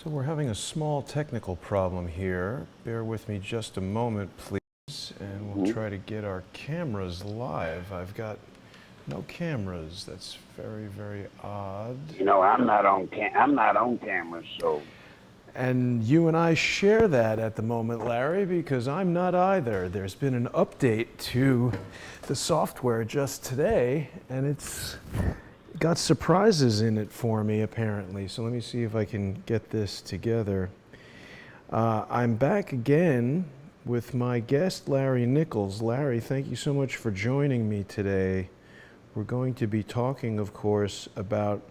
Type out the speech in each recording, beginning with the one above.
So we're having a small technical problem here. Bear with me just a moment, please, and we'll try to get our cameras live. I've got no cameras. That's very, very odd. You know, I'm not on camera, so. And you and I share that at the moment, Larry, because I'm not either. There's been an update to the software just today, and it's got surprises in it for me, apparently. So let me see if I can get this together. I'm back again with my guest, Larry Nichols. Larry, thank you so much for joining me today. We're going to be talking, of course, about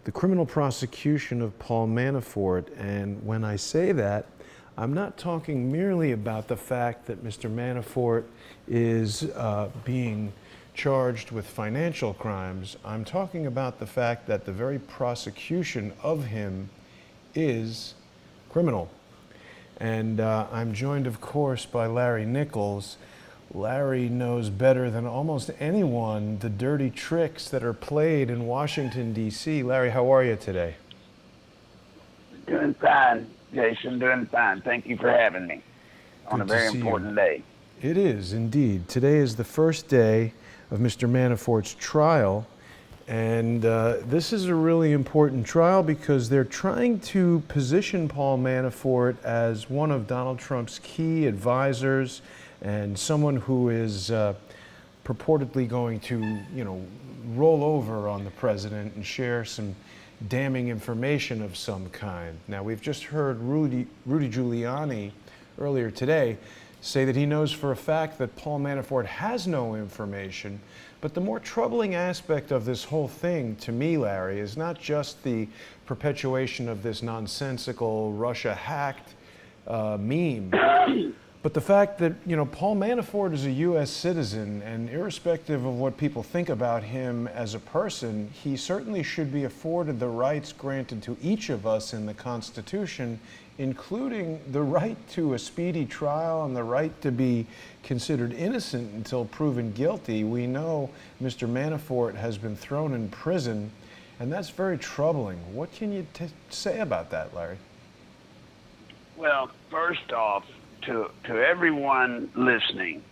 the criminal prosecution of Paul Manafort. And when I say that, I'm not talking merely about the fact that Mr. Manafort is being charged with financial crimes. I'm talking about the fact that the very prosecution of him is criminal. And I'm joined, of course, by Larry Nichols. Larry knows better than almost anyone the dirty tricks that are played in Washington, D.C. Larry, how are you today? Doing fine, Jason, doing fine. Thank you for having me on a very important day. It is, indeed. Today is the first day of Mr. Manafort's trial, and this is a really important trial because they're trying to position Paul Manafort as one of Donald Trump's key advisors and someone who is purportedly going to, roll over on the president and share some damning information of some kind. Now, we've just heard Rudy Giuliani earlier today say that he knows for a fact that Paul Manafort has no information. But the more troubling aspect of this whole thing, to me, Larry, is not just the perpetuation of this nonsensical Russia hacked meme, but the fact that, Paul Manafort is a U.S. citizen, and irrespective of what people think about him as a person, he certainly should be afforded the rights granted to each of us in the Constitution, including the right to a speedy trial and the right to be considered innocent until proven guilty. We know Mr. Manafort has been thrown in prison, and that's very troubling. What can you say about that, Larry? Well, first off, to everyone listening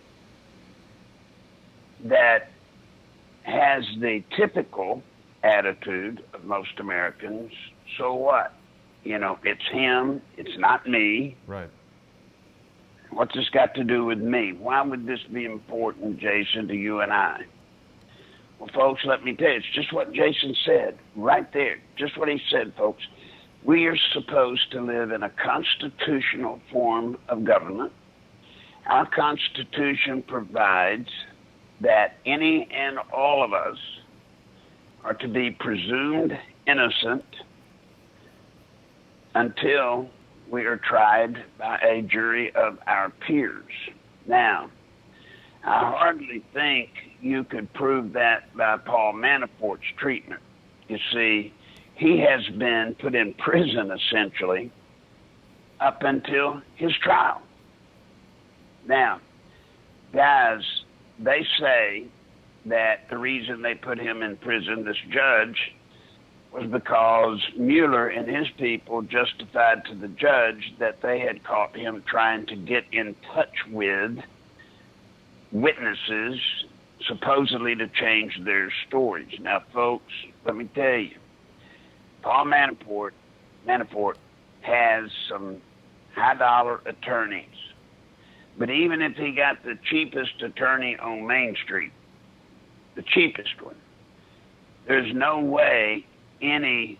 that has the typical attitude of most Americans, so what? It's him, it's not me. Right. What's this got to do with me? Why would this be important, Jason, to you and I? Well, folks, let me tell you, it's just what Jason said right there. Just what he said, folks. We are supposed to live in a constitutional form of government. Our Constitution provides that any and all of us are to be presumed innocent until we are tried by a jury of our peers. Now, I hardly think you could prove that by Paul Manafort's treatment. You see, he has been put in prison, essentially, up until his trial. Now, guys, they say that the reason they put him in prison, this judge, was because Mueller and his people justified to the judge that they had caught him trying to get in touch with witnesses, supposedly to change their stories. Now, folks, let me tell you, Paul Manafort has some high-dollar attorneys. But even if he got the cheapest attorney on Main Street, the cheapest one, there's no way any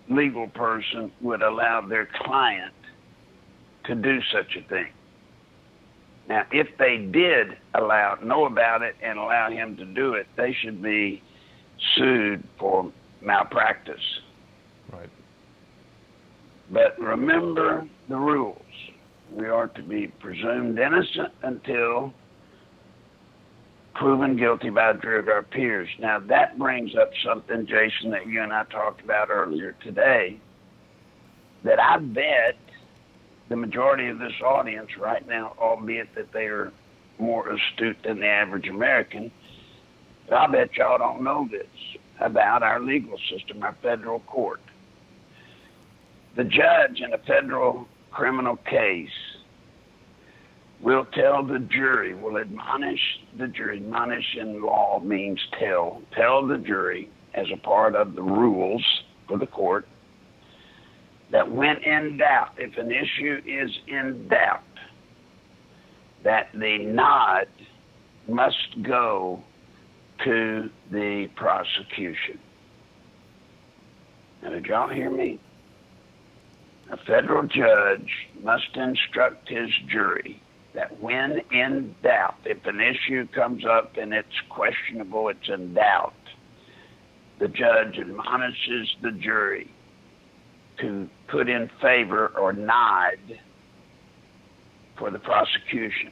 legal person would allow their client to do such a thing. Now, if they did know about it and allow him to do it, they should be sued for malpractice. Right. But remember the rules. We are to be presumed innocent until proven guilty by a jury of our peers. Now, that brings up something, Jason, that you and I talked about earlier today, that I bet the majority of this audience right now, albeit that they are more astute than the average American, but I bet y'all don't know this about our legal system, our federal court. The judge in a federal criminal case will tell the jury, will admonish the jury. Admonish in law means tell. Tell the jury as a part of the rules for the court that when in doubt, if an issue is in doubt, that the nod must go to the prosecution. Now, did y'all hear me? A federal judge must instruct his jury that when in doubt, if an issue comes up and it's questionable, it's in doubt, the judge admonishes the jury to put in favor or nod for the prosecution.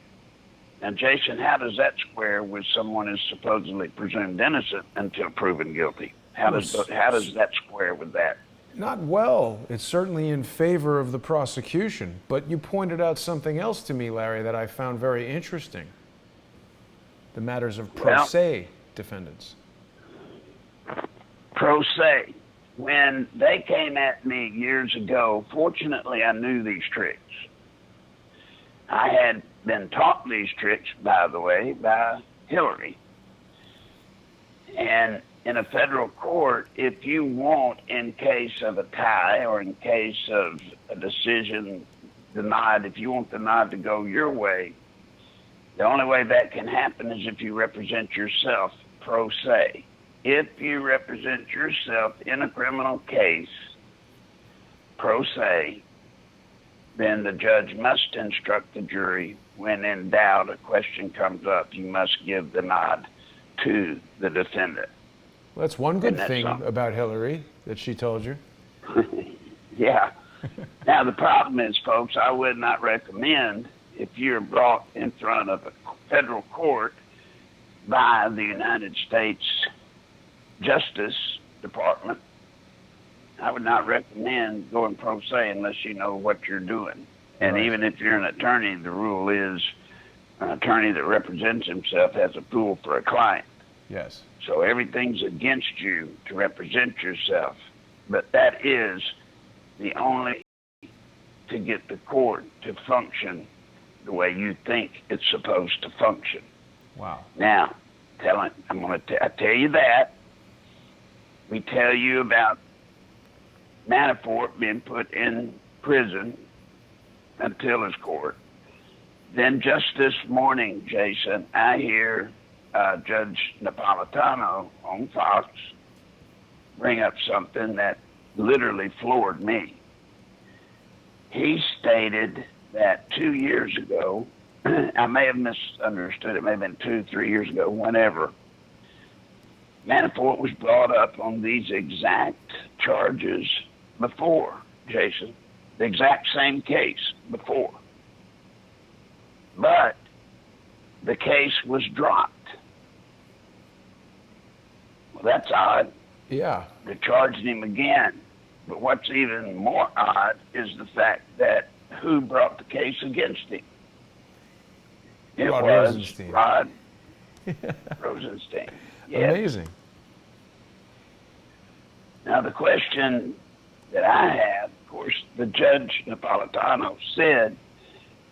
Now, Jason, how does that square with someone who's supposedly presumed innocent until proven guilty? How does that square with that? Not well. It's certainly in favor of the prosecution. But you pointed out something else to me, Larry, that I found very interesting. The matters of pro se defendants. Pro se. When they came at me years ago, fortunately I knew these tricks. I had been taught these tricks, by the way, by Hillary. And in a federal court, if you want, in case of a tie or in case of a decision denied, if you want the nod to go your way, the only way that can happen is if you represent yourself pro se. If you represent yourself in a criminal case pro se, then the judge must instruct the jury when in doubt a question comes up, you must give the nod to the defendant. Well, that's one good thing about Hillary that she told you. Yeah. Now, the problem is, folks, I would not recommend if you're brought in front of a federal court by the United States Justice Department, I would not recommend going pro se unless you know what you're doing. And right. Even if you're an attorney, the rule is an attorney that represents himself has a fool for a client. Yes. So everything's against you to represent yourself. But that is the only to get the court to function the way you think it's supposed to function. Wow. Now, I'm going to tell you that. We tell you about Manafort being put in prison until his court. Then just this morning, Jason, I hear Judge Napolitano on Fox bring up something that literally floored me. He stated that 2 years ago, I may have misunderstood, it may have been 2-3 years ago, whenever, Manafort was brought up on these exact charges before, Jason, the exact same case before. But the case was dropped. Well, that's odd. Yeah. They charged him again. But what's even more odd is the fact that who brought the case against him? It Rod was Rosenstein. Rod Rosenstein. Yes. Amazing. Now, the question that I have, of course, the Judge Napolitano said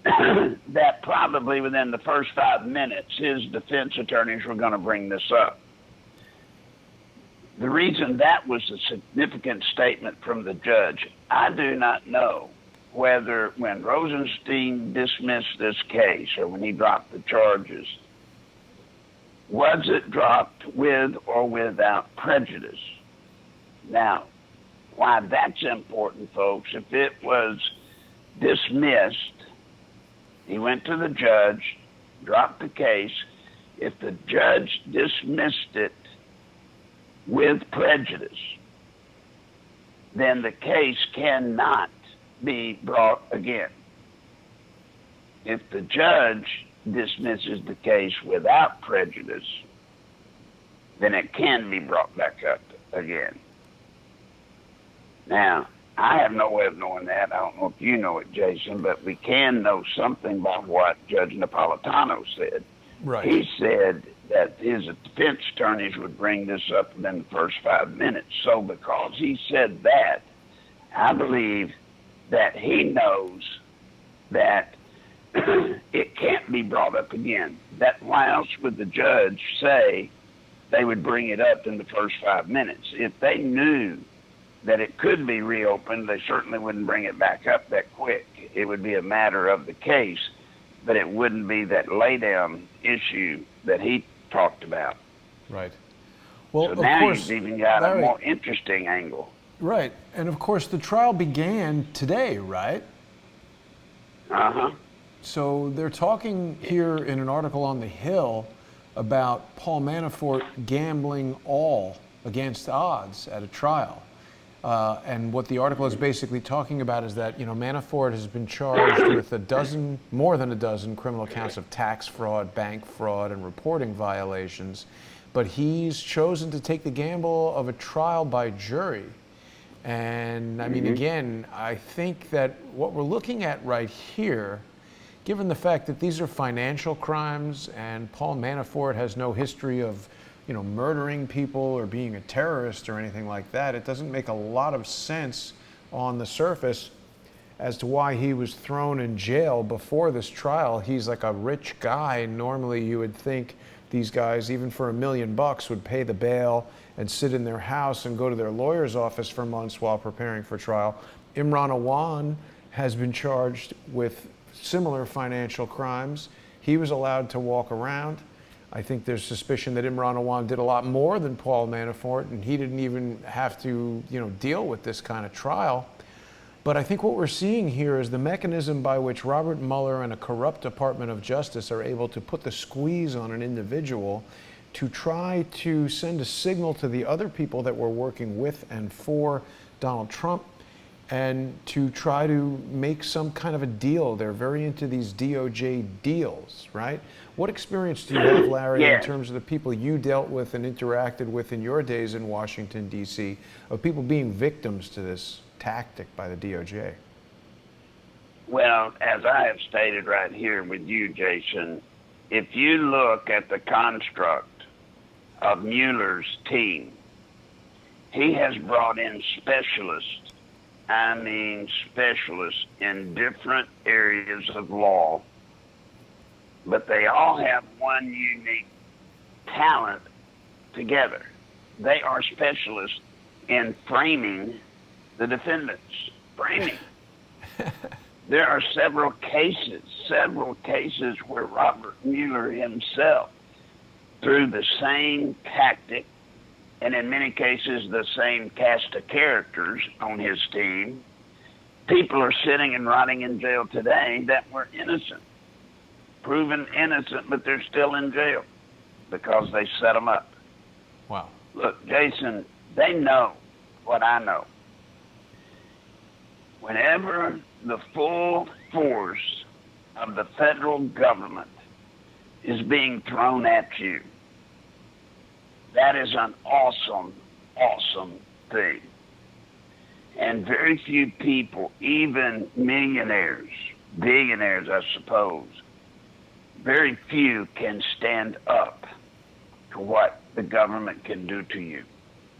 that probably within the first 5 minutes, his defense attorneys were going to bring this up. The reason that was a significant statement from the judge, I do not know whether when Rosenstein dismissed this case or when he dropped the charges, was it dropped with or without prejudice? Now, why that's important, folks, if it was dismissed, he went to the judge, dropped the case. If the judge dismissed it with prejudice, then the case cannot be brought again. If the judge dismisses the case without prejudice, then it can be brought back up again. Now, I have no way of knowing that. I don't know if you know it, Jason, but we can know something by what Judge Napolitano said. Right. He said that his defense attorneys would bring this up within the first 5 minutes. So because he said that, I believe that he knows that it can't be brought up again. That why else would the judge say they would bring it up in the first 5 minutes? If they knew that it could be reopened, they certainly wouldn't bring it back up that quick. It would be a matter of the case, but it wouldn't be that laydown issue that he talked about. Right. Well, So of now course, you've even got Larry, a more interesting angle. right. And of course, the trial began today, right? Uh-huh. So they're talking here in an article on The Hill about Paul Manafort gambling all against odds at a trial. And what the article is basically talking about is that, Manafort has been charged with more than a dozen criminal counts of tax fraud, bank fraud, and reporting violations. But he's chosen to take the gamble of a trial by jury. And I mean, again, I think that what we're looking at right here, given the fact that these are financial crimes and Paul Manafort has no history of murdering people or being a terrorist or anything like that, it doesn't make a lot of sense on the surface as to why he was thrown in jail before this trial. He's like a rich guy. Normally you would think these guys, even for $1 million, would pay the bail and sit in their house and go to their lawyer's office for months while preparing for trial. Imran Awan has been charged with similar financial crimes. He was allowed to walk around. I think there's suspicion that Imran Awan did a lot more than Paul Manafort, and he didn't even have to, deal with this kind of trial. But I think what we're seeing here is the mechanism by which Robert Mueller and a corrupt Department of Justice are able to put the squeeze on an individual to try to send a signal to the other people that were working with and for Donald Trump, and to try to make some kind of a deal. They're very into these DOJ deals, right? What experience do you have, Larry, in terms of the people you dealt with and interacted with in your days in Washington, D.C., of people being victims to this tactic by the DOJ? Well, as I have stated right here with you, Jason, if you look at the construct of Mueller's team, he has brought in specialists in different areas of law, but they all have one unique talent together. They are specialists in framing the defendants. Framing. There are several cases where Robert Mueller himself, through the same tactic, and in many cases the same cast of characters on his team, people are sitting and rotting in jail today that were innocent, proven innocent, but they're still in jail because they set them up. Wow. Look, Jason, they know what I know. Whenever the full force of the federal government is being thrown at you, that is an awesome, awesome thing. And very few people, even millionaires, billionaires, I suppose, very few can stand up to what the government can do to you.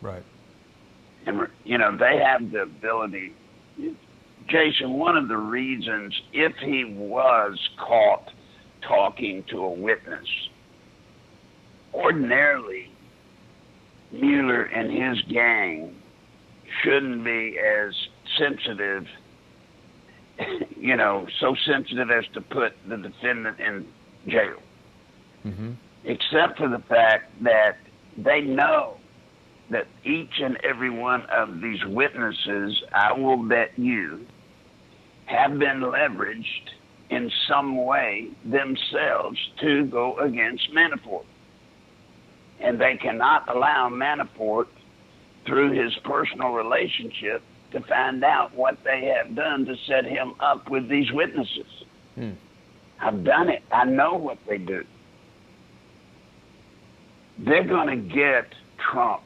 Right. And, they have the ability. Jason, one of the reasons, if he was caught talking to a witness, ordinarily, Mueller and his gang shouldn't be as sensitive, so sensitive as to put the defendant in jail. Mm-hmm. Except for the fact that they know that each and every one of these witnesses, I will bet you, have been leveraged in some way themselves to go against Manafort. And they cannot allow Manafort, through his personal relationship, to find out what they have done to set him up with these witnesses. I've done it. I know what they do. They're going to get Trump.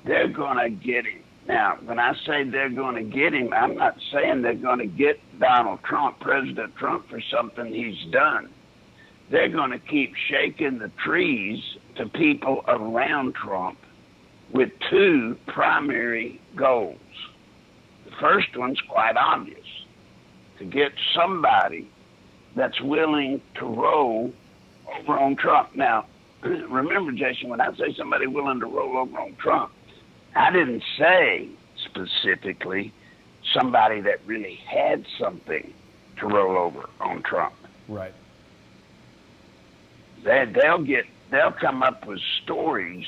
They're going to get him. Now, when I say they're going to get him, I'm not saying they're going to get Donald Trump, President Trump, for something he's done. They're going to keep shaking the trees to people around Trump with two primary goals. The first one's quite obvious. To get somebody that's willing to roll over on Trump. Now, remember, Jason, when I say somebody willing to roll over on Trump, I didn't say specifically somebody that really had something to roll over on Trump. Right. They'll come up with stories,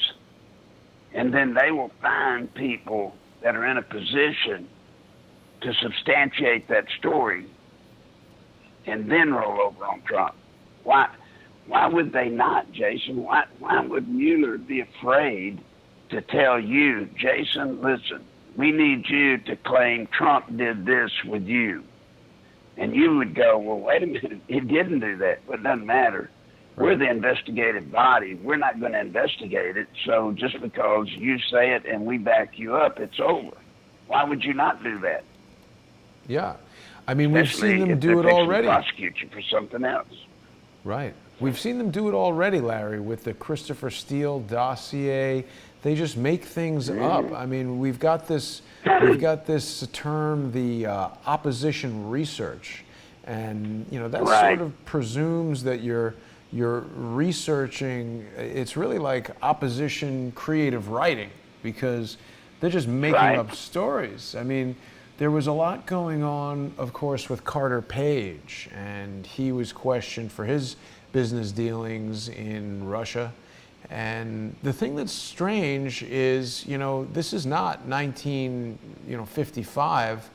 and then they will find people that are in a position to substantiate that story, and then roll over on Trump. Why would they not, Jason? Why would Mueller be afraid to tell you, Jason, listen, we need you to claim Trump did this with you? And you would go, well, wait a minute, he didn't do that, but it doesn't matter. Right. We're the investigative body. We're not going to investigate it, so just because you say it and we back you up, it's over. Why would you not do that? Yeah. I mean, we've seen them do it already. Prosecute you for something else. Right. We've seen them do it already, Larry, with the Christopher Steele dossier. They just make things up. I mean, we've got this term, the opposition research, and that sort of presumes that you're researching. It's really like opposition creative writing, because they're just making up stories. I mean, there was a lot going on, of course, with Carter Page, and he was questioned for his business dealings in Russia. And the thing that's strange is, this is not 1955,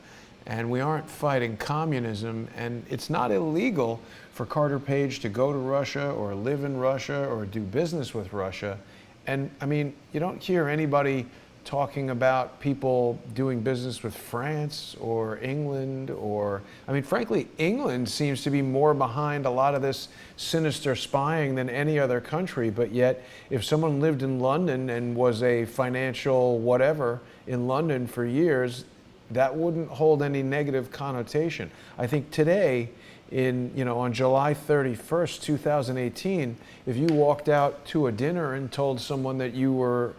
and we aren't fighting communism, and it's not illegal for Carter Page to go to Russia or live in Russia or do business with Russia. And I mean, you don't hear anybody talking about people doing business with France or England, or, I mean, frankly, England seems to be more behind a lot of this sinister spying than any other country. But yet, if someone lived in London and was a financial whatever in London for years, that wouldn't hold any negative connotation. I think today, on July 31st, 2018, if you walked out to a dinner and told someone that you were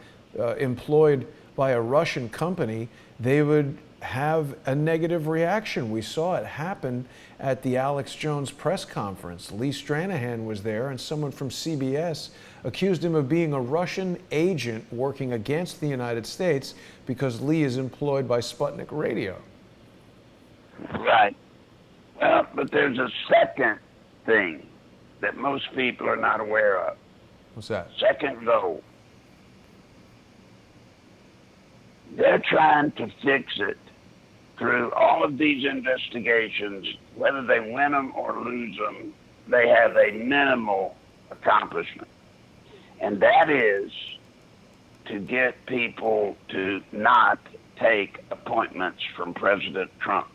employed by a Russian company, they would have a negative reaction. We saw it happen at the Alex Jones press conference. Lee Stranahan was there, and someone from CBS accused him of being a Russian agent working against the United States because Lee is employed by Sputnik Radio. Right. Well, but there's a second thing that most people are not aware of. What's that? Second goal. They're trying to fix it through all of these investigations. Whether they win them or lose them, they have a minimal accomplishment. And that is to get people to not take appointments from President Trump.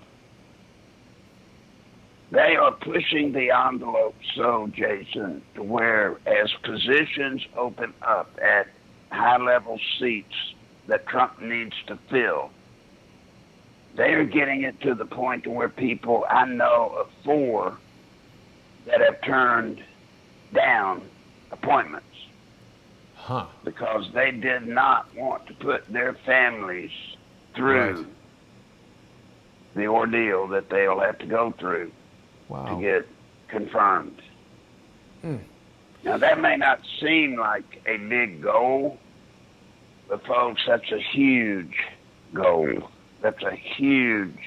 They are pushing the envelope so, Jason, to where as positions open up at high-level seats that Trump needs to fill, they are getting it to the point to where people, I know of 4 that have turned down appointments. Because they did not want to put their families through the ordeal that they'll have to go through to get confirmed. Now, that may not seem like a big goal, but folks, that's a huge goal. That's a huge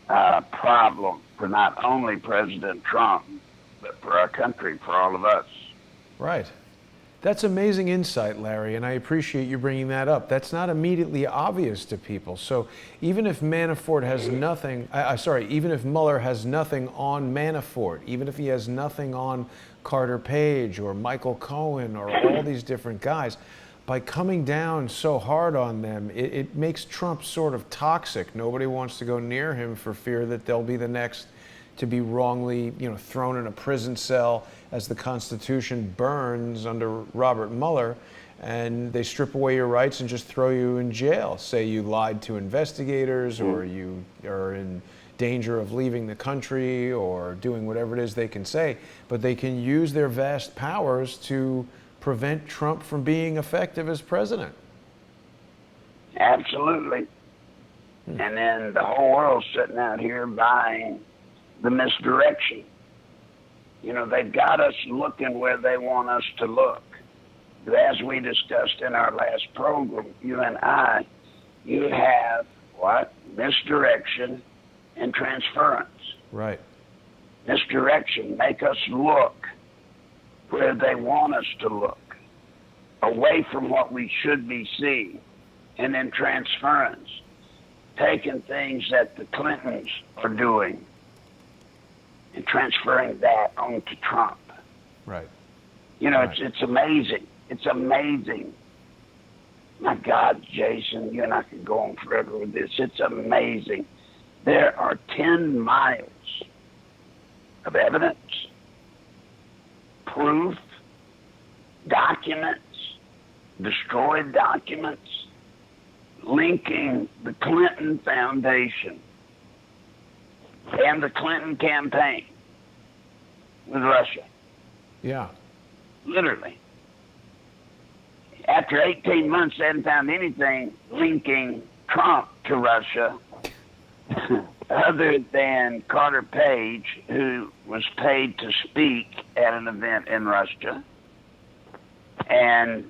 problem for not only President Trump, but for our country, for all of us. Right. That's amazing insight, Larry, and I appreciate you bringing that up. That's not immediately obvious to people. So even if Manafort has nothing, even if Mueller has nothing on Manafort, even if he has nothing on Carter Page or Michael Cohen or all these different guys, by coming down so hard on them, it makes Trump sort of toxic. Nobody wants to go near him for fear that they'll be the next to be wrongly, thrown in a prison cell as the Constitution burns under Robert Mueller, and they strip away your rights and just throw you in jail. Say you lied to investigators, or you are in danger of leaving the country, or doing whatever it is they can say. But they can use their vast powers to prevent Trump from being effective as president. Absolutely. And then the whole world's sitting out here buying the misdirection. You know, they've got us looking where they want us to look. As we discussed in our last program, you and I, you have what? Misdirection and transference. Right. Misdirection, make us look where they want us to look, away from what we should be seeing. And then transference, taking things that the Clintons are doing and transferring that onto Trump. Right. You know, Right. it's amazing. It's amazing. My God, Jason, you and I could go on forever with this. It's amazing. There are 10 miles of evidence, proof, documents, destroyed documents, linking the Clinton Foundation and the Clinton campaign with Russia. Yeah. Literally. After 18 months, they hadn't found anything linking Trump to Russia other than Carter Page, who was paid to speak at an event in Russia, and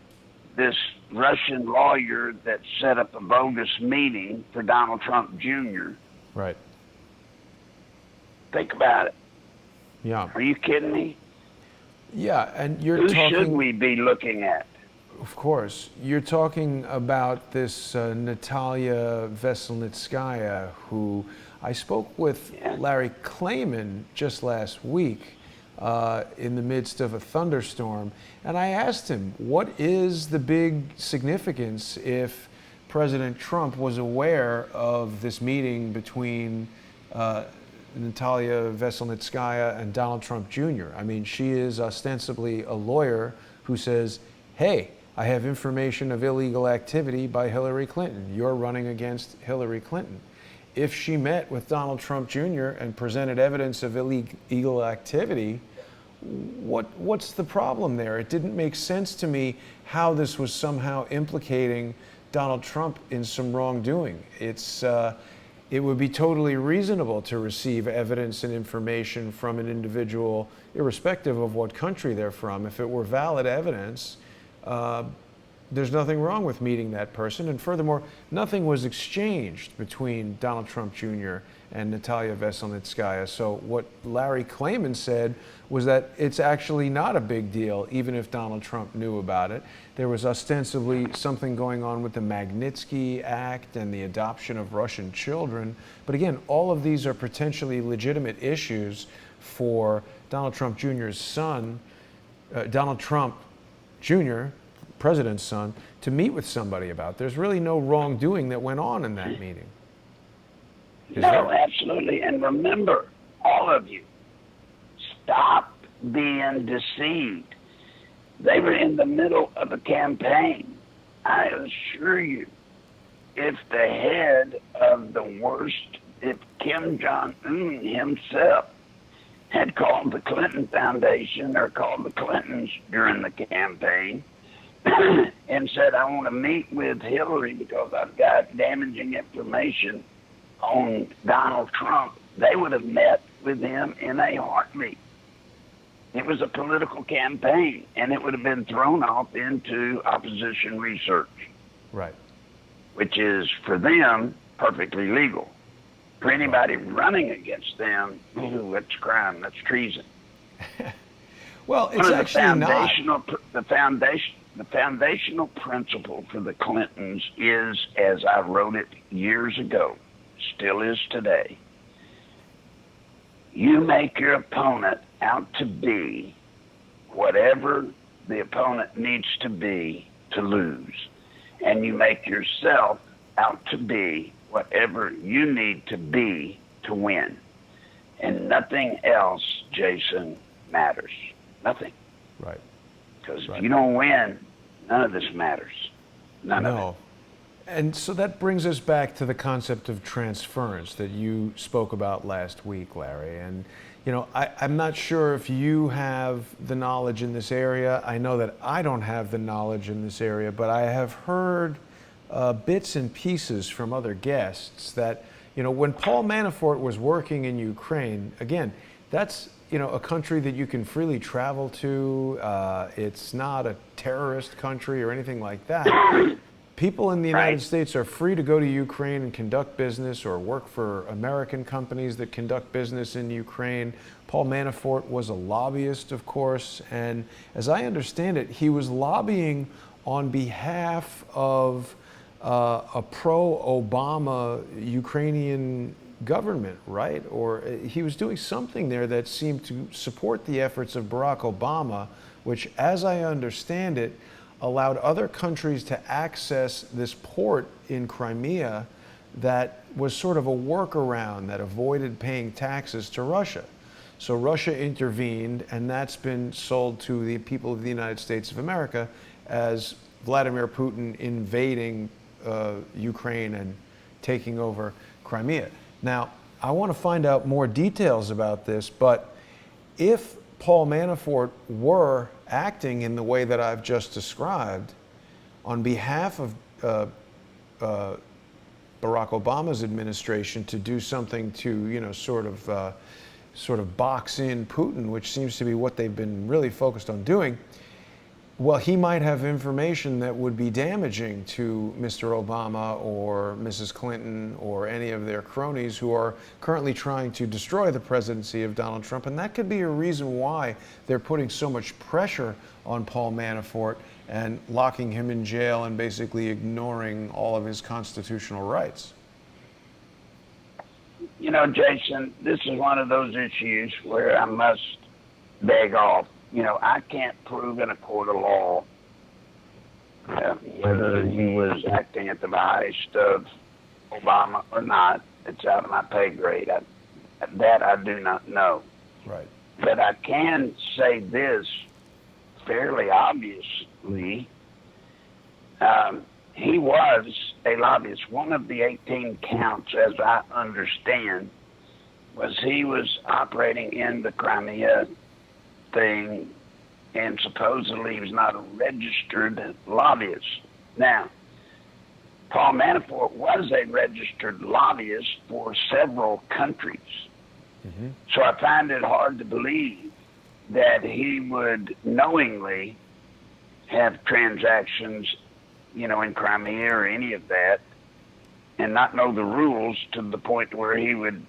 this Russian lawyer that set up a bogus meeting for Donald Trump Jr. Right. Think about it. Yeah. Are you kidding me? Yeah, and you're Who talking. should we be looking at? Of course. You're talking about this Natalia Veselnitskaya, who I spoke with Larry Klayman just last week in the midst of a thunderstorm, and I asked him, what is the big significance if President Trump was aware of this meeting between Natalia Veselnitskaya and Donald Trump Jr.? I mean, she is ostensibly a lawyer who says, hey, I have information of illegal activity by Hillary Clinton. You're running against Hillary Clinton. If she met with Donald Trump Jr. and presented evidence of illegal activity, what's the problem there? It didn't make sense to me how this was somehow implicating Donald Trump in some wrongdoing. It would be totally reasonable to receive evidence and information from an individual, irrespective of what country they're from. If it were valid evidence, there's nothing wrong with meeting that person. And furthermore, nothing was exchanged between Donald Trump Jr. and Natalia Veselnitskaya. So what Larry Klayman said was that it's actually not a big deal, even if Donald Trump knew about it. There was ostensibly something going on with the Magnitsky Act and the adoption of Russian children. But again, all of these are potentially legitimate issues for Donald Trump Jr.'s son, Donald Trump Jr., president's son, to meet with somebody about. There's really no wrongdoing that went on in that meeting. No, absolutely. And remember, all of you, stop being deceived. They were in the middle of a campaign. I assure you, if the head of the worst, if Kim Jong-un himself had called the Clinton Foundation or called the Clintons during the campaign and said, I want to meet with Hillary because I've got damaging information on Donald Trump, they would have met with him in a heartbeat. It was a political campaign, and it would have been thrown off into opposition research. Right. Which is, for them, perfectly legal. For anybody running against them, ooh, that's crime, that's treason. Well, it's actually not. The foundational principle for the Clintons is, as I wrote it years ago, still is today, you make your opponent out to be whatever the opponent needs to be to lose. And you make yourself out to be whatever you need to be to win. And nothing else, Jason, matters. Nothing. Right. Because if you don't win, none of this matters. None of it. And so that brings us back to the concept of transference that you spoke about last week, Larry. And, you know, I'm not sure if you have the knowledge in this area. I know that I don't have the knowledge in this area, but I have heard bits and pieces from other guests that, when Paul Manafort was working in Ukraine, again, that's, a country that you can freely travel to. It's not a terrorist country or anything like that. People in the United States are free to go to Ukraine and conduct business or work for American companies that conduct business in Ukraine. Paul Manafort was a lobbyist, of course, and as I understand it, he was lobbying on behalf of a pro-Obama Ukrainian government, right? Or he was doing something there that seemed to support the efforts of Barack Obama, which, as I understand it, allowed other countries to access this port in Crimea that was sort of a workaround that avoided paying taxes to Russia. So Russia intervened, and that's been sold to the people of the United States of America as Vladimir Putin invading Ukraine and taking over Crimea. Now, I want to find out more details about this, but if Paul Manafort were acting in the way that I've just described on behalf of Barack Obama's administration to do something to, sort of box in Putin, which seems to be what they've been really focused on doing, well, he might have information that would be damaging to Mr. Obama or Mrs. Clinton or any of their cronies who are currently trying to destroy the presidency of Donald Trump. And that could be a reason why they're putting so much pressure on Paul Manafort and locking him in jail and basically ignoring all of his constitutional rights. Jason, this is one of those issues where I must beg off. I can't prove in a court of law whether he was acting at the behest of Obama or not. It's out of my pay grade. That I do not know. Right. But I can say this fairly obviously. He was a lobbyist. One of the 18 counts, as I understand, was he was operating in the Crimea thing, and supposedly he was not a registered lobbyist. Now, Paul Manafort was a registered lobbyist for several countries. Mm-hmm. So I find it hard to believe that he would knowingly have transactions, in Crimea or any of that, and not know the rules to the point where he would,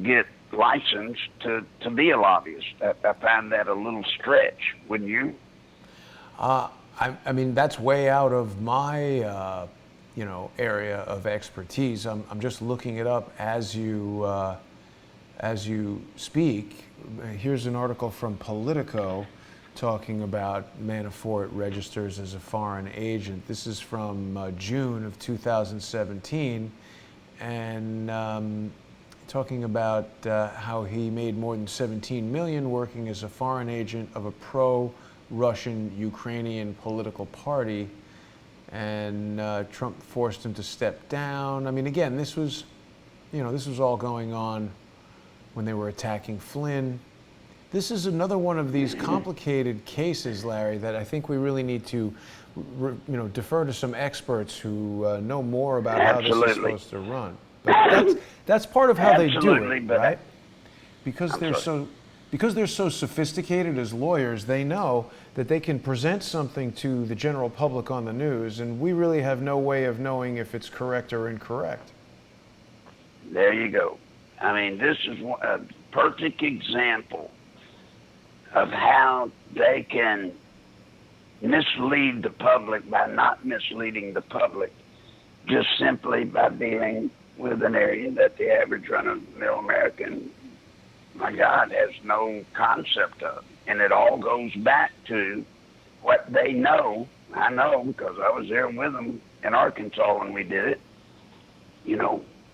get licensed to be a lobbyist. I find that a little stretch, wouldn't you? I mean, that's way out of my, area of expertise. I'm just looking it up as you speak. Here's an article from Politico talking about Manafort registers as a foreign agent. This is from June of 2017, and talking about how he made more than $17 million working as a foreign agent of a pro-Russian Ukrainian political party, and Trump forced him to step down. I mean, again, this was all going on when they were attacking Flynn. This is another one of these complicated cases, Larry, that I think we really need to, defer to some experts who know more about how this is supposed to run. But that's part of how they do it, right? Because they're so sophisticated as lawyers, they know that they can present something to the general public on the news, and we really have no way of knowing if it's correct or incorrect. There you go. I mean, this is a perfect example of how they can mislead the public by not misleading the public, just simply by dealing with an area that the average run-of-the-mill American, my God, has no concept of. And it all goes back to what they know. I know because I was there with them in Arkansas when we did it.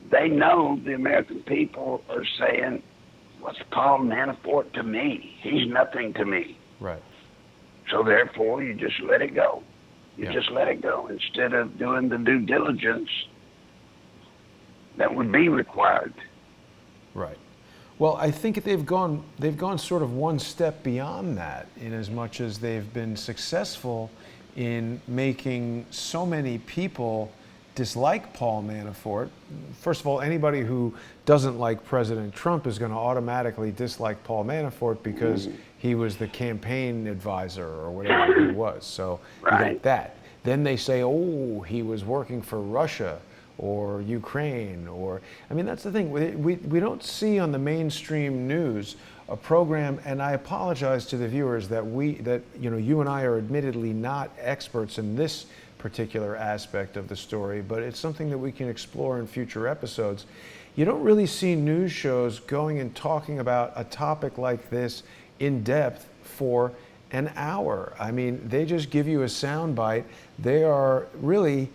They know the American people are saying, what's Paul Manafort to me? He's nothing to me. Right. So therefore, you just let it go. You just let it go instead of doing the due diligence that would be required. Right. Well, I think they've gone sort of one step beyond that, in as much as they've been successful in making so many people dislike Paul Manafort. First of all, anybody who doesn't like President Trump is going to automatically dislike Paul Manafort because he was the campaign advisor or whatever he was. So you got Right. that. Then they say, oh, he was working for Russia or Ukraine, or, I mean, that's the thing. We don't see on the mainstream news a program, and I apologize to the viewers that you and I are admittedly not experts in this particular aspect of the story, but it's something that we can explore in future episodes. You don't really see news shows going and talking about a topic like this in depth for an hour. I mean, they just give you a soundbite. They are really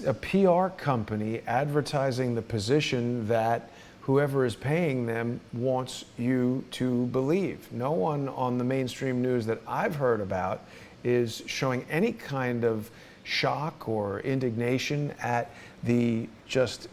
a PR company advertising the position that whoever is paying them wants you to believe. No one on the mainstream news that I've heard about is showing any kind of shock or indignation at the just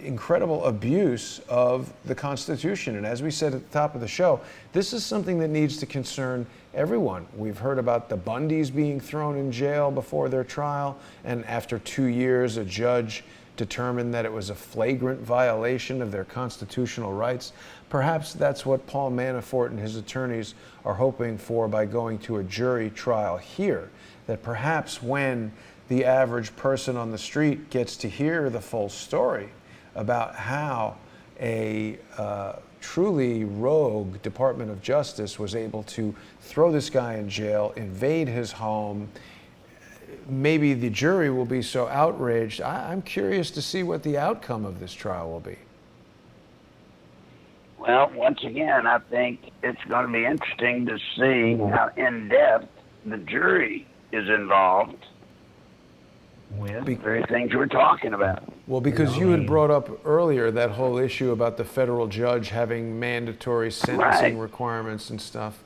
incredible abuse of the Constitution. And as we said at the top of the show, this is something that needs to concern everyone. We've heard about the Bundys being thrown in jail before their trial, and after 2 years, a judge determined that it was a flagrant violation of their constitutional rights. Perhaps that's what Paul Manafort and his attorneys are hoping for by going to a jury trial here, that perhaps when the average person on the street gets to hear the full story about how a truly rogue Department of Justice was able to throw this guy in jail, invade his home, maybe the jury will be so outraged. I'm curious to see what the outcome of this trial will be. Well, once again, I think it's going to be interesting to see how in-depth the jury is involved with the very things we're talking about. Well, because you had brought up earlier that whole issue about the federal judge having mandatory sentencing requirements and stuff.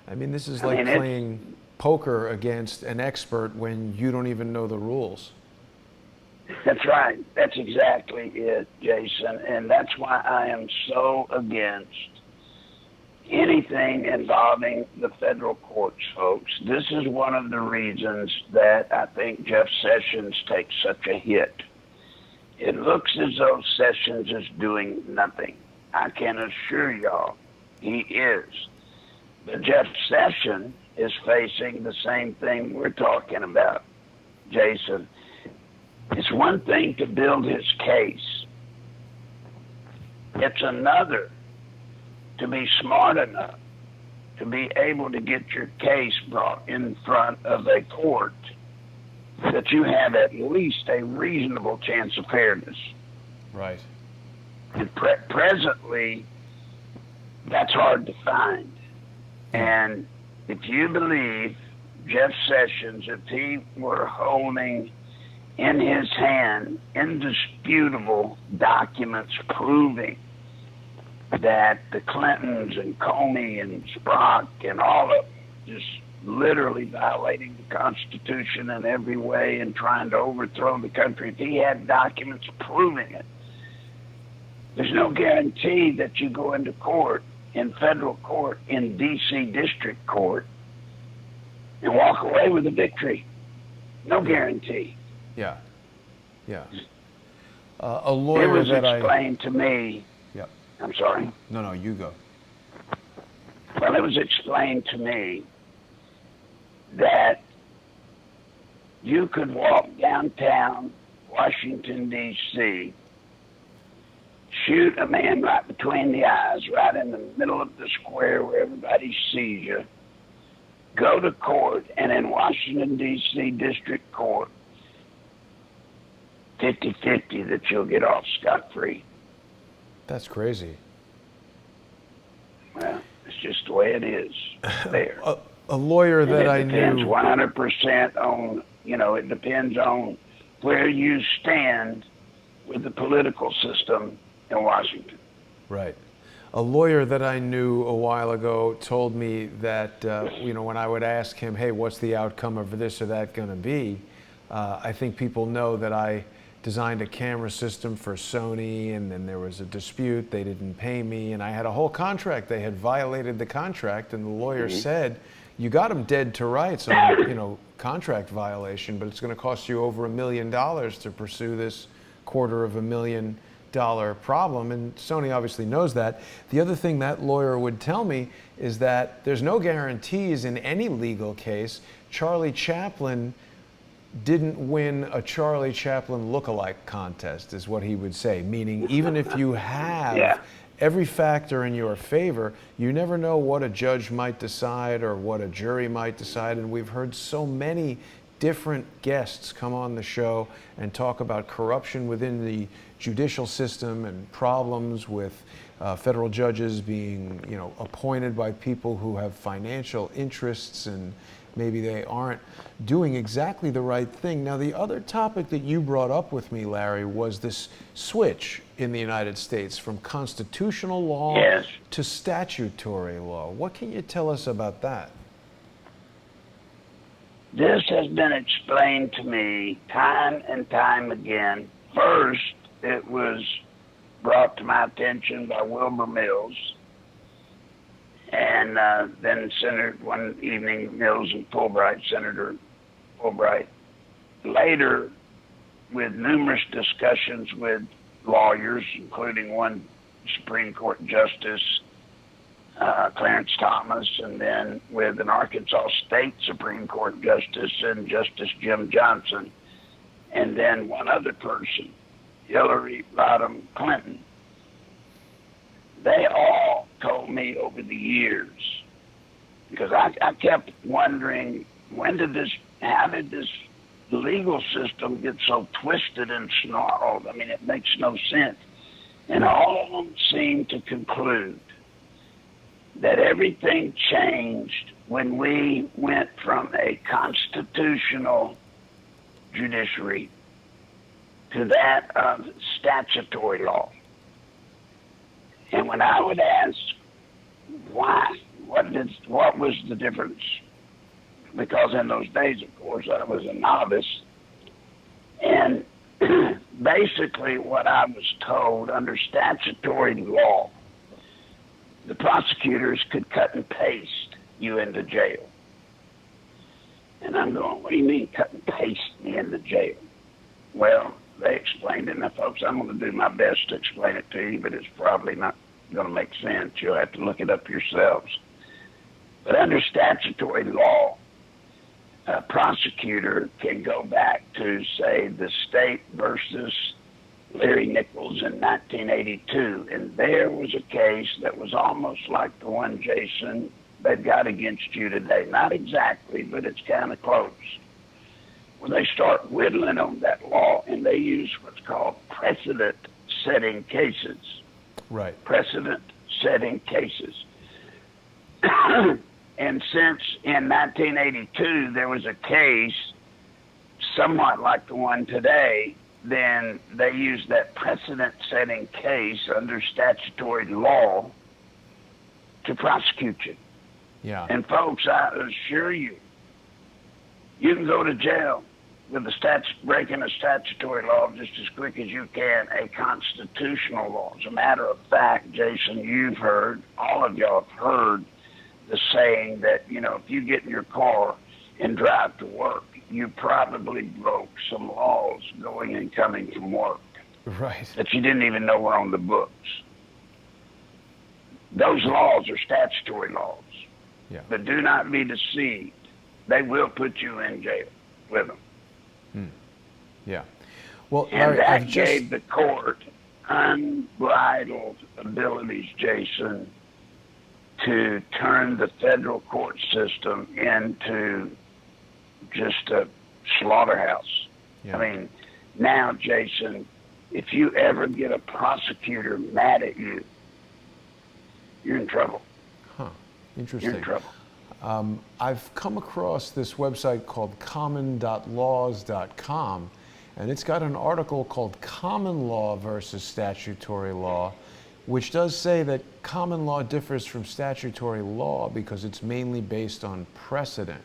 I mean, this is like playing poker against an expert when you don't even know the rules. That's right. That's exactly it, Jason. And that's why I am so against anything involving the federal courts, folks. This is one of the reasons that I think Jeff Sessions takes such a hit. It looks as though Sessions is doing nothing. I can assure y'all he is. But Jeff Sessions is facing the same thing we're talking about, Jason. It's one thing to build his case. It's another to be smart enough to be able to get your case brought in front of a court that you have at least a reasonable chance of fairness. Right. And presently, that's hard to find. And if you believe Jeff Sessions, if he were holding in his hand indisputable documents proving that the Clintons and Comey and Sprock and all of them just literally violating the Constitution in every way and trying to overthrow the country, if he had documents proving it, there's no guarantee that you go into court, in federal court, in D.C. District Court, and walk away with a victory. No guarantee. Yeah. Yeah. A lawyer that I... It was explained to me... Yep. I'm sorry? No, you go. Well, it was explained to me that you could walk downtown Washington, D.C., shoot a man right between the eyes, right in the middle of the square where everybody sees you, go to court, and in Washington, D.C. District Court, 50-50 that you'll get off scot-free. That's crazy. Well, it's just the way it is there. A lawyer that I knew... It depends 100% on, it depends on where you stand with the political system in Washington. Right. A lawyer that I knew a while ago told me that, when I would ask him, hey, what's the outcome of this or that going to be? I think people know that I designed a camera system for Sony, and then there was a dispute. They didn't pay me, and I had a whole contract. They had violated the contract, and the lawyer said, you got them dead to rights on, contract violation, but it's going to cost you over $1 million to pursue this $250,000 problem, and Sony obviously knows that. The other thing that lawyer would tell me is that there's no guarantees in any legal case. Charlie Chaplin didn't win a Charlie Chaplin look-alike contest, is what he would say, meaning even if you have every factor in your favor, you never know what a judge might decide or what a jury might decide. And we've heard so many different guests come on the show and talk about corruption within the judicial system and problems with federal judges being, appointed by people who have financial interests and maybe they aren't doing exactly the right thing. Now, the other topic that you brought up with me, Larry, was this switch in the United States from constitutional law to statutory law. What can you tell us about that? This has been explained to me time and time again. First, it was brought to my attention by Wilbur Mills, and then Senator one evening, Mills and Fulbright, Senator Fulbright. Later, with numerous discussions with lawyers, including one Supreme Court Justice, Clarence Thomas, and then with an Arkansas State Supreme Court Justice and Justice Jim Johnson, and then one other person, Hillary Rodham Clinton. They all told me over the years, because I kept wondering, how did this legal system get so twisted and snarled? I mean, it makes no sense. And all of them seem to conclude that everything changed when we went from a constitutional judiciary to that of statutory law. And when I would ask why, what was the difference? Because in those days, of course, I was a novice. And basically what I was told, under statutory law, the prosecutors could cut and paste you into jail. And I'm going, what do you mean cut and paste me into jail? Well, they explained it. Now, folks, I'm going to do my best to explain it to you, but it's probably not going to make sense. You'll have to look it up yourselves. But under statutory law, a prosecutor can go back to, say, the state versus Larry Nichols in 1982, and there was a case that was almost like the one, Jason, they've got against you today. Not exactly, but it's kind of close. When they start whittling on that law, and they use what's called precedent-setting cases. Right. Precedent-setting cases. And since in 1982 there was a case somewhat like the one today, then they use that precedent-setting case under statutory law to prosecute you. Yeah. And folks, I assure you, you can go to jail with breaking a statutory law just as quick as you can a constitutional law. As a matter of fact, Jason, you've heard, all of y'all have heard the saying that, if you get in your car and drive to work, you probably broke some laws going and coming from work. Right. That you didn't even know were on the books. Those laws are statutory laws. Yeah. But do not be deceived. They will put you in jail with them. Yeah. Well, and Larry, that gave the court unbridled abilities, Jason, to turn the federal court system into just a slaughterhouse. Yeah. I mean, now, Jason, if you ever get a prosecutor mad at you, you're in trouble. Huh. Interesting. You're in trouble. I've come across this website called common.laws.com, and it's got an article called Common Law versus Statutory Law, which does say that common law differs from statutory law because it's mainly based on precedent.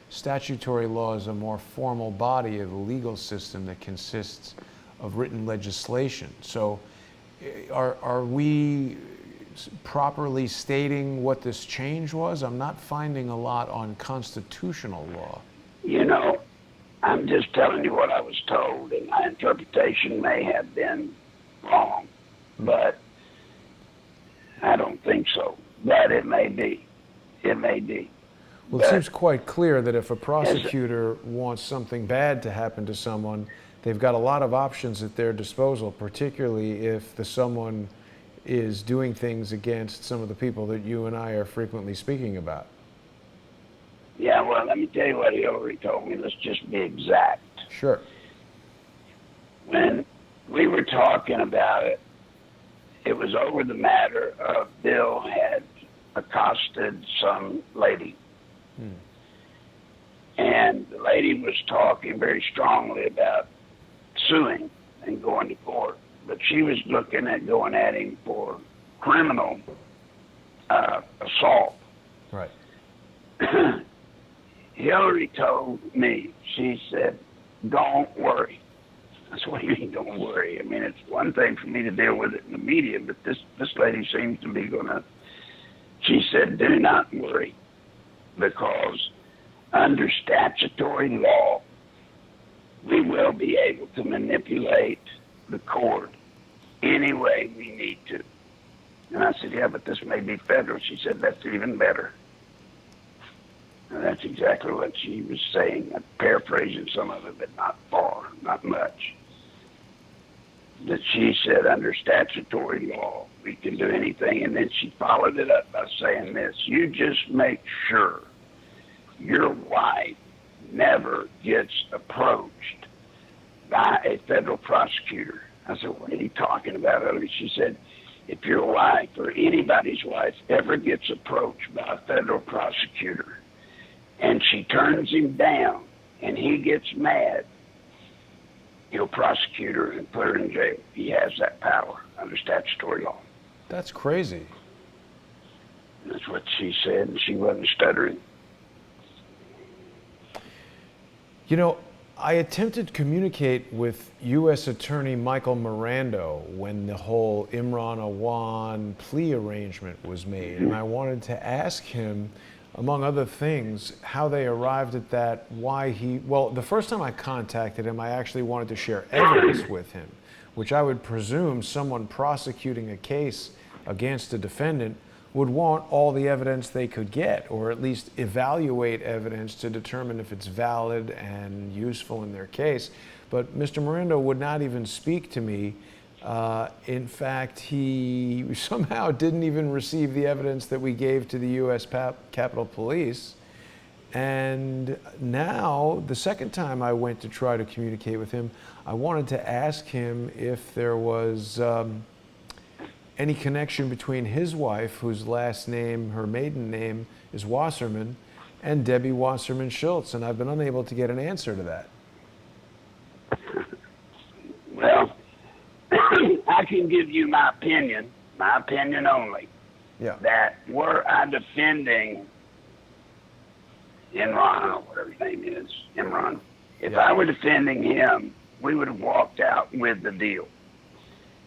Statutory law is a more formal body of the legal system that consists of written legislation. So are we properly stating what this change was? I'm not finding a lot on constitutional law. You know, I'm just telling you what I was told, and my interpretation may have been wrong, but I don't think so. But it may be. It may be. Well, it seems quite clear that if a prosecutor wants something bad to happen to someone, they've got a lot of options at their disposal, particularly if the someone is doing things against some of the people that you and I are frequently speaking about. Yeah, well, let me tell you what Hillary told me. Let's just be exact. Sure. When we were talking about it, it was over the matter of Bill had accosted some lady. And the lady was talking very strongly about suing and going to court. But she was looking at going at him for criminal assault. Right. Hillary told me, she said, don't worry. That's what you mean, don't worry. I mean, it's one thing for me to deal with it in the media, but this lady seems to be she said, do not worry, because under statutory law, we will be able to manipulate the court any way we need to. And I said, yeah, but this may be federal. She said, that's even better. And that's exactly what she was saying. I'm paraphrasing some of it, but not far, not much. That she said, under statutory law, we can do anything. And then she followed it up by saying this: you just make sure your wife never gets approached by a federal prosecutor. I said, what are you talking about, Hillary? She said, if your wife or anybody's wife ever gets approached by a federal prosecutor and she turns him down and he gets mad, he'll prosecute her and put her in jail. He has that power under statutory law. That's crazy. That's what she said, and she wasn't stuttering. You know, I attempted to communicate with U.S. Attorney Michael Mirando when the whole Imran Awan plea arrangement was made, and I wanted to ask him, among other things, how they arrived at that, well, the first time I contacted him, I actually wanted to share evidence with him, which I would presume someone prosecuting a case against a defendant would want all the evidence they could get, or at least evaluate evidence to determine if it's valid and useful in their case. But Mr. Miranda would not even speak to me. In fact, he somehow didn't even receive the evidence that we gave to the U.S. Capitol Police. And now, the second time I went to try to communicate with him, I wanted to ask him if there was any connection between his wife, whose last name, her maiden name, is Wasserman, and Debbie Wasserman Schultz, and I've been unable to get an answer to that. Well, I can give you my opinion only, that were I defending Imran, or whatever his name is, Imran, if I were defending him, we would have walked out with the deal.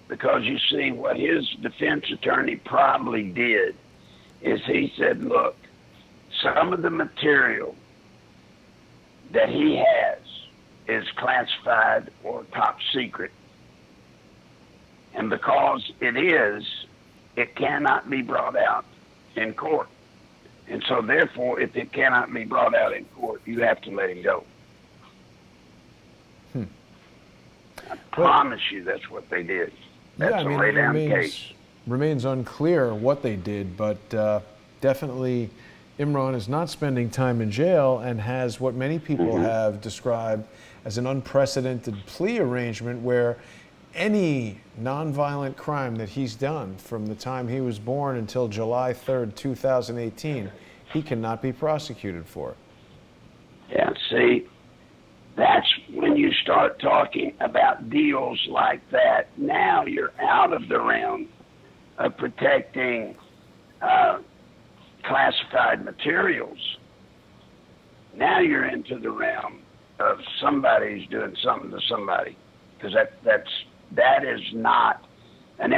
Because you see, what his defense attorney probably did is he said, look, some of the material that he has is classified or top secret. And because it is, it cannot be brought out in court. And so therefore, if it cannot be brought out in court, you have to let him go. I promise you that's what they did. That's a lay-down case. Remains unclear what they did, but definitely Imran is not spending time in jail and has what many people have described as an unprecedented plea arrangement where any nonviolent crime that he's done from the time he was born until July 3rd, 2018, he cannot be prosecuted for. Yeah, see, that's when you start talking about deals like that. Now you're out of the realm of protecting classified materials. Now you're into the realm of somebody's doing something to somebody, because that is not an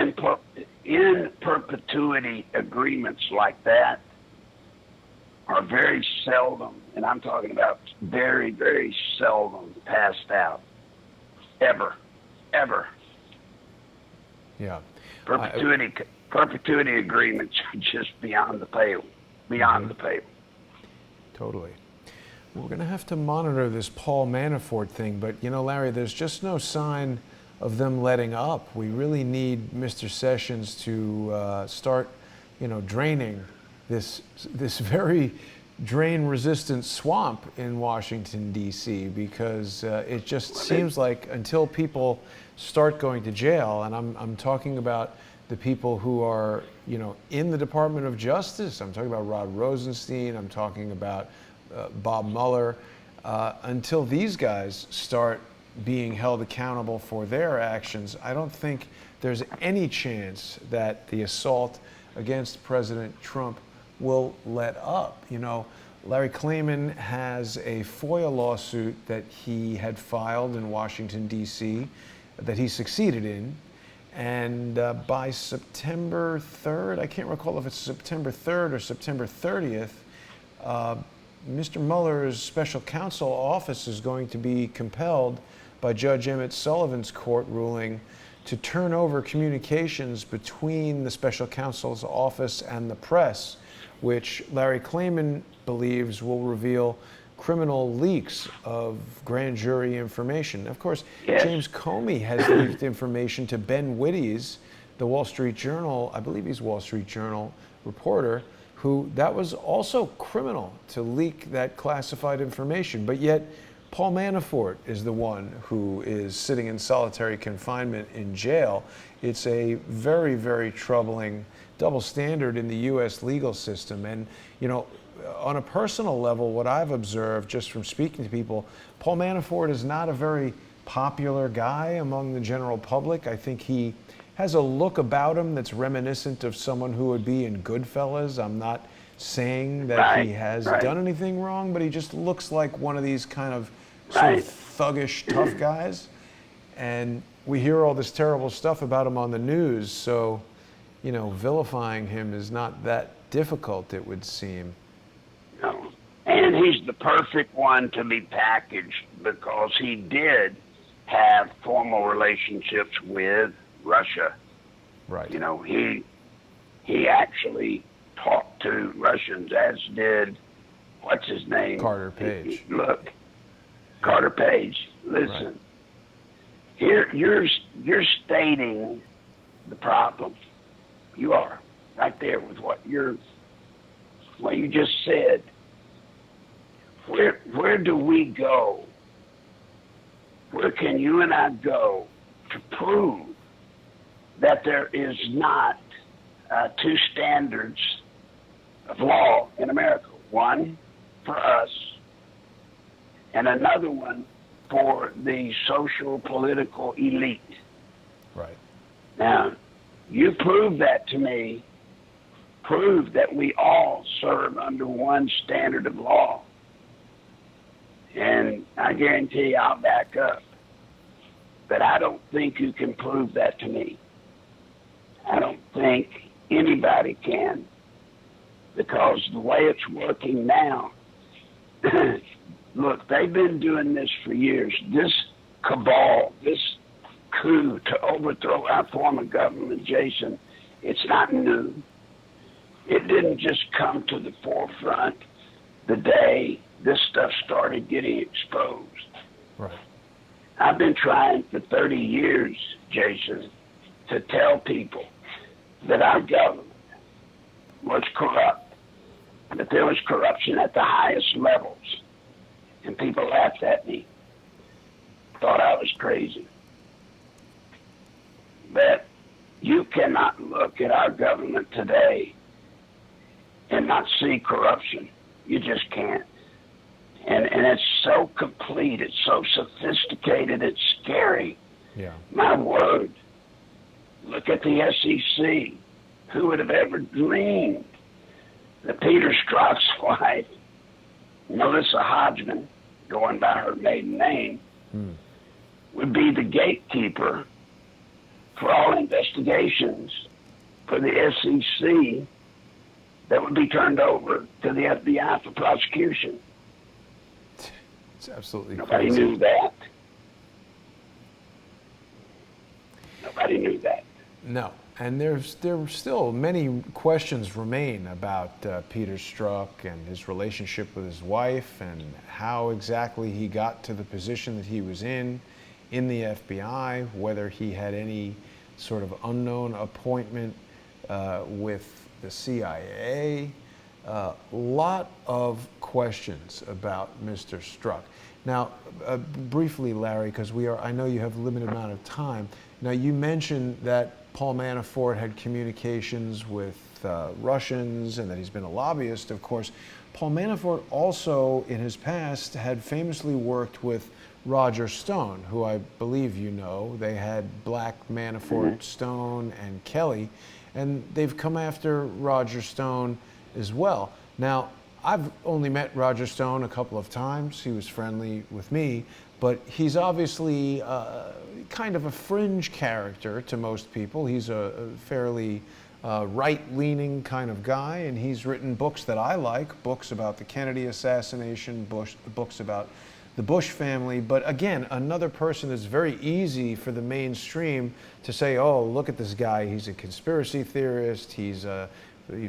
in perpetuity agreements like that are very seldom, and I'm talking about very, very seldom passed out. Ever. Yeah. Perpetuity agreements are just beyond the pale. Beyond the pale. Totally. We're going to have to monitor this Paul Manafort thing, but you know, Larry, there's just no sign of them letting up. We really need Mr. Sessions to start, draining this very drain-resistant swamp in Washington, D.C., because it just seems like until people start going to jail, and I'm talking about the people who are, in the Department of Justice. I'm talking about Rod Rosenstein. I'm talking about Bob Mueller. Until these guys start being held accountable for their actions, I don't think there's any chance that the assault against President Trump will let up. Larry Klayman has a FOIA lawsuit that he had filed in Washington, D.C., that he succeeded in. And by September 3rd, I can't recall if it's September 3rd or September 30th, Mr. Mueller's special counsel office is going to be compelled by Judge Emmett Sullivan's court ruling to turn over communications between the special counsel's office and the press, which Larry Klayman believes will reveal criminal leaks of grand jury information. Of course, Yes. James Comey has leaked information to Ben Wittes, the Wall Street Journal, I believe he's Wall Street Journal reporter, who that was also criminal to leak that classified information. But yet, Paul Manafort is the one who is sitting in solitary confinement in jail. It's a very, very troubling double standard in the U.S. legal system. And, on a personal level, what I've observed just from speaking to people, Paul Manafort is not a very popular guy among the general public. I think he has a look about him that's reminiscent of someone who would be in Goodfellas. I'm not saying that he has done anything wrong, but he just looks like one of these kind of sort of thuggish, tough guys. And we hear all this terrible stuff about him on the news, so, vilifying him is not that difficult, it would seem. No. And he's the perfect one to be packaged because he did have formal relationships with Russia. Right. He actually talked to Russians, as did, what's his name? Carter Page. Carter Page. Listen, Right. here you're stating the problem. You are right there with what you just said. Where do we go? Where can you and I go to prove that there is not two standards of law in America? One for us, and another one for the social political elite. Right. Now, you prove that to me. Prove that we all serve under one standard of law. And I guarantee you I'll back up. But I don't think you can prove that to me. I don't think anybody can. Because the way it's working now, look, they've been doing this for years. This cabal, this coup to overthrow our form of government, Jason, it's not new. It didn't just come to the forefront the day this stuff started getting exposed. Right. I've been trying for 30 years, Jason, to tell people that our government was corrupt, that there was corruption at the highest levels. And people laughed at me, thought I was crazy. But you cannot look at our government today and not see corruption. You just can't. And it's so complete, it's so sophisticated, it's scary. Yeah. My word. Look at the SEC. Who would have ever dreamed that Peter Strzok's wife, Melissa Hodgman, going by her maiden name, would be the gatekeeper for all investigations for the SEC that would be turned over to the FBI for prosecution. It's absolutely Nobody crazy. knew that. Nobody knew that. No, and there still many questions remain about Peter Strzok and his relationship with his wife and how exactly he got to the position that he was in the FBI, whether he had any sort of unknown appointment with the CIA. Lot of questions about Mr. Strzok. Now, briefly, Larry, because I know you have a limited amount of time. Now, you mentioned that Paul Manafort had communications with Russians and that he's been a lobbyist, of course. Paul Manafort also, in his past, had famously worked with Roger Stone, who I believe you know. They had Black, Manafort, Stone, and Kelly, and they've come after Roger Stone as well. Now, I've only met Roger Stone a couple of times. He was friendly with me, but he's obviously kind of a fringe character to most people. He's a fairly right-leaning kind of guy, and he's written books that I like, books about the Kennedy assassination, books about the Bush family. But again, another person that's very easy for the mainstream to say, oh, look at this guy, he's a conspiracy theorist, he's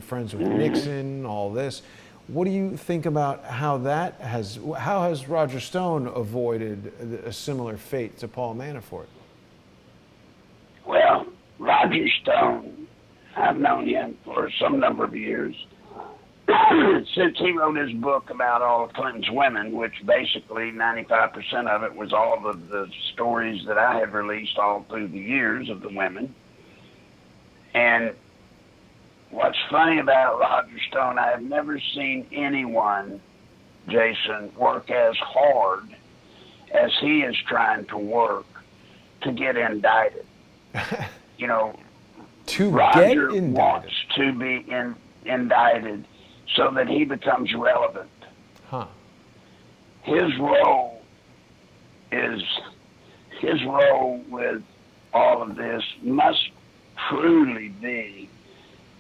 friends with Nixon, all this. What do you think about how has Roger Stone avoided a similar fate to Paul Manafort? Well, Roger Stone, I've known him for some number of years. Since he wrote his book about all of Clinton's women, which basically 95% of it was all of the stories that I have released all through the years of the women. And what's funny about Roger Stone, I have never seen anyone, Jason, work as hard as he is trying to work to get indicted. You know, Roger wants to be indicted so that he becomes relevant. Huh. His role with all of this must truly be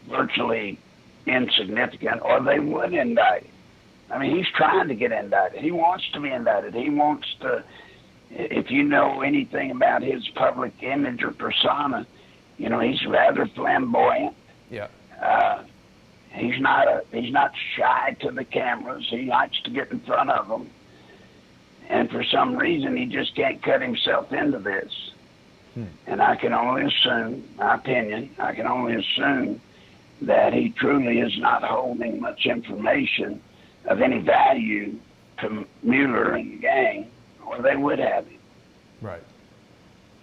virtually insignificant, or they would indict him. I mean, he's trying to get indicted. He wants to be indicted. He wants to, if you know anything about his public image or persona, you know, he's rather flamboyant. Yeah. He's not shy to the cameras. He likes to get in front of them. And for some reason, he just can't cut himself into this. And I can only assume, my opinion, that he truly is not holding much information of any value to Mueller and the gang, or they would have him. Right.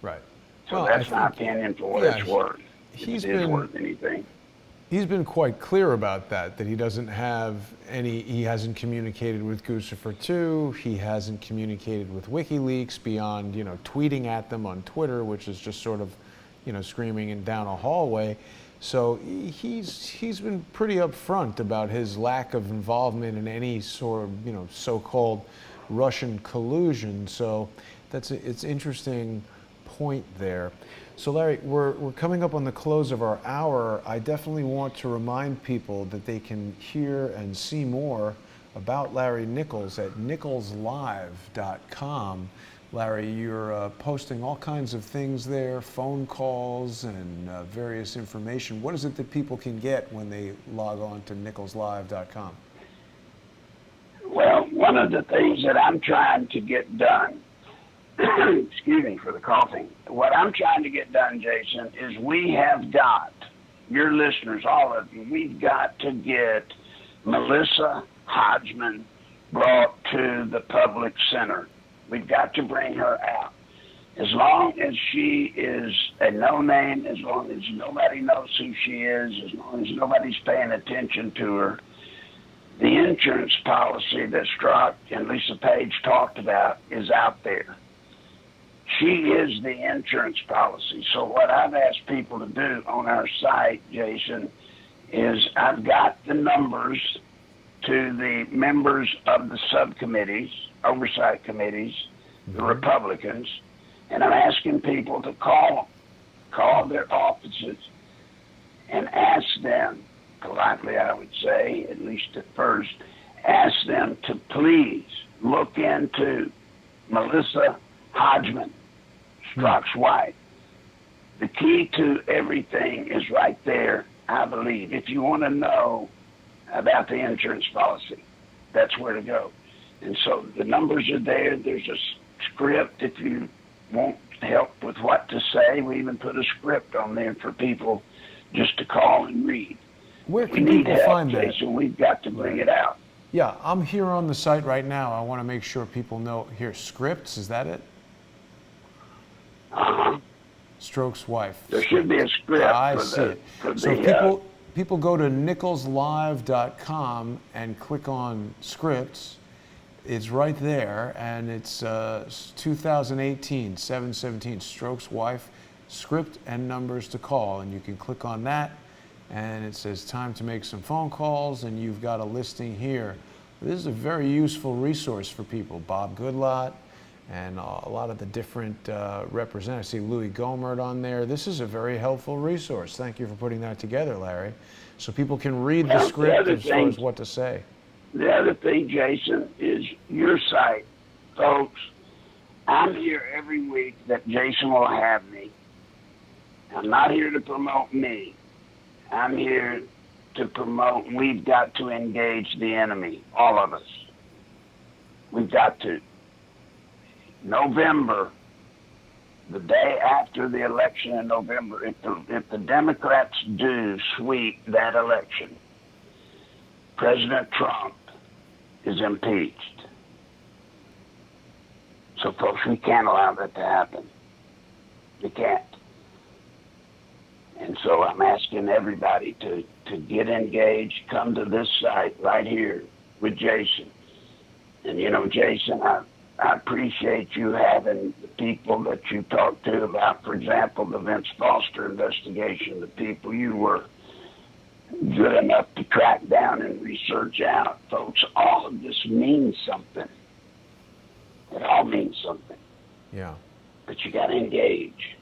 Right. So well, that's my opinion for what it's worth. If it is worth anything. He's been quite clear about that he doesn't have he hasn't communicated with Guccifer II, he hasn't communicated with WikiLeaks beyond, you know, tweeting at them on Twitter, which is just sort of, you know, screaming and down a hallway. So he's been pretty upfront about his lack of involvement in any sort of, you know, so-called Russian collusion. So it's interesting point there. So Larry, we're coming up on the close of our hour. I definitely want to remind people that they can hear and see more about Larry Nichols at nicholslive.com. Larry, you're posting all kinds of things there, phone calls and various information. What is it that people can get when they log on to nicholslive.com? Well, one of the things that I'm trying to get done, excuse me for the coughing. What I'm trying to get done, Jason, is we have got, your listeners, all of you, we've got to get Melissa Hodgman brought to the public center. We've got to bring her out. As long as she is a no-name, as long as nobody knows who she is, as long as nobody's paying attention to her, the insurance policy that Strzok and Lisa Page talked about is out there. She is the insurance policy. So what I've asked people to do on our site, Jason, is I've got the numbers to the members of the subcommittees, oversight committees, the Republicans, and I'm asking people to call their offices and ask them, politely I would say, at least at first, ask them to please look into Melissa Hodgman, Strzok's wife. The key to everything is right there, I believe. If you want to know about the insurance policy, that's where to go. And so the numbers are there. There's a script if you want help with what to say. We even put a script on there for people just to call and read. Where We can need people help, find that? Jason. We've got to bring it out. Yeah, I'm here on the site right now. I want to make sure people know. Here, scripts, is that it? Uh-huh. Stroke's wife. There should be a script I for see the, it. for So the, people go to nicholslive.com and click on scripts. It's right there, and it's 2018, 7/17, Stroke's wife, script and numbers to call, and you can click on that, and it says time to make some phone calls, and you've got a listing here. This is a very useful resource for people. Bob Goodlott and a lot of the different representatives. I see Louis Gomert on there. This is a very helpful resource. Thank you for putting that together, Larry, so people can read the script as far as what to say. The other thing, Jason, is your site. Folks, I'm here every week that Jason will have me. I'm not here to promote me. I'm here to promote, we've got to engage the enemy, all of us. We've got to. November, the day after the election in November, if the Democrats do sweep that election, President Trump is impeached. So, folks, we can't allow that to happen. We can't. And so I'm asking everybody to get engaged, come to this site right here with Jason. And, you know, Jason, I appreciate you having the people that you talked to about, for example, the Vince Foster investigation, the people you were good enough to track down and research out. Folks, all of this means something. It all means something. Yeah. But you got to engage.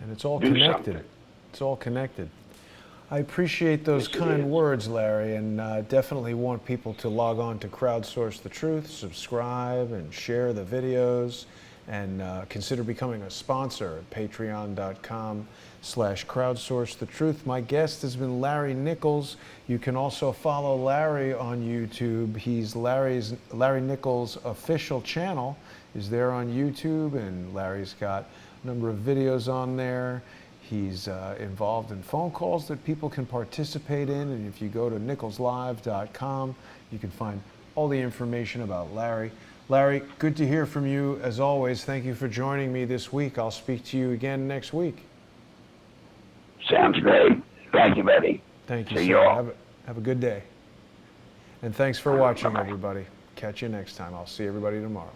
And it's all Do connected. something. It's all connected. I appreciate those kind words, Larry, and definitely want people to log on to Crowdsource the Truth, subscribe, and share the videos, and consider becoming a sponsor at patreon.com/crowdsourcethetruth. My guest has been Larry Nichols. You can also follow Larry on YouTube. He's Larry Nichols' official channel is there on YouTube, and Larry's got a number of videos on there. He's involved in phone calls that people can participate in, and if you go to nicholslive.com, you can find all the information about Larry. Larry, good to hear from you as always. Thank you for joining me this week. I'll speak to you again next week. Sounds great. Thank you, buddy. Thank you, See sir. you all. Have a good day. And thanks for watching, everybody. Catch you next time. I'll see everybody tomorrow.